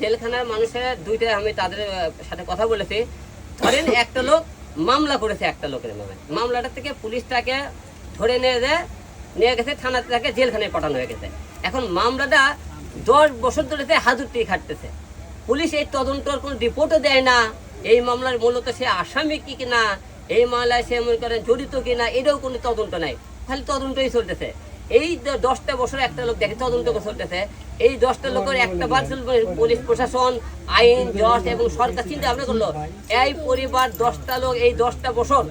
জেলখানার মানুষের দুইটা আমি তাদের সাথে কথা বলেছি। ধরেন একটা লোক মামলা করেছে, একটা লোকের নামে মামলাটা থেকে পুলিশ তাকে ধরে নিয়ে গেছে থানাতে, তাকে জেলখানায় পাঠানো হয়ে গেছে। এখন মামলাটা 10 বছর ধরে হাজুরটি খাটতেছে। পুলিশ এই তদন্তর কোনো রিপোর্টও দেয় না, এই মামলার মূলত সে আসামি কি কিনা, এই মামলায় সে মনে করেন জড়িত কিনা, এটাও কোনো তদন্ত নাই, খালি তদন্তই চলতেছে। এই 10টা বছর একটা লোক দেখে তদন্ত চলতেছে। এই 10টা লোকের একটা বার পুলিশ প্রশাসন, আইন, জজ এবং সরকার চিন্তা ভাবনা করলো এই পরিবার 10টা লোক এই 10টা বছর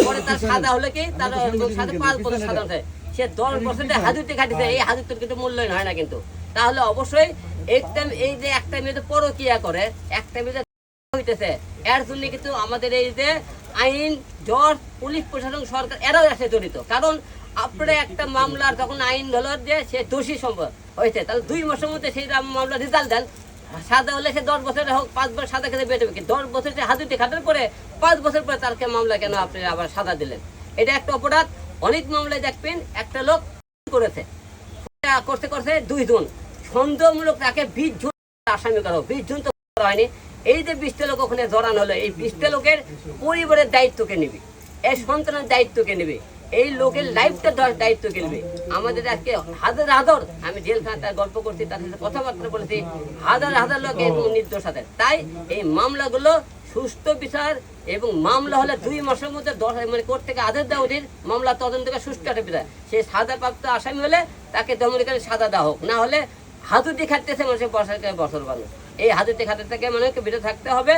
পরে তার সাজা হলো কি, তার সাথে 5 বছর সাজা হচ্ছে, সে 10 বছর হাজুতে খাটিছে, এই হাজুতের কিন্তু মূল্যায়ন হয় না কিন্তু। তাহলে অবশ্যই এই যে একটা মেয়ে পরকিয়া করে, একটা মেয়ে হইতেছে, এর জন্য কিন্তু আমাদের এই যে আইন, জজ, পুলিশ প্রশাসন, সরকার এরাও এসে জড়িত। কারণ আপনারা একটা মামলার যখন আইন হলো যে সে দোষী সম্ভব হয়েছে, তাহলে 2 মাসের মধ্যে সেই মামলা রেজাল্ট দেন, সাজা হলে সে 10 বছর হোক 5 বছর সাজা খেতে বেরোবে, কি 10 বছর সে হাজুতে খাটার পরে 5 বছর পরে তারকে মামলা কেন আপনি আবার সাজা দিলেন? এটা একটা অপরাধ। অনেক মামলায় দেখবেন একটা লোক করতে করতে 2 জন সন্দেহমূলক তাকে 20 জন আসামি করা, 20 জন তো করা হয়নি। এই যে 20টা লোক ওখানে জড়ানো হলো, এই 20টা লোকের পরিবারের দায়িত্বকে নেবে, এই সন্তানের দায়িত্বকে নেবে, এই লোকের লাইফটা দায়িত্বকে নেবে। আমাদের আজকে হাজার আমি জেলখানায় গল্প করছি, তার সাথে কথাবার্তা বলেছি, হাজার লোক এবং নির্দোষ আছে। তাই এই মামলাগুলো সুস্থ বিচার এবং মামলা হলে 2 মাসের মধ্যে 10 মানে কোর্ট থেকে আদেশ দেওয়া উচিত, মামলা তদন্ত করে সুস্থ একটা বিচার। সে সাজাপ্রাপ্ত আসামি হলে তাকে দমন করে সাজা দেওয়া হোক, না হলে হাজুতি খাটতেছে মানুষের বছর মানুষ, এই হাজুতি খাটতে থেকে মানুষকে বিরত থাকতে হবে।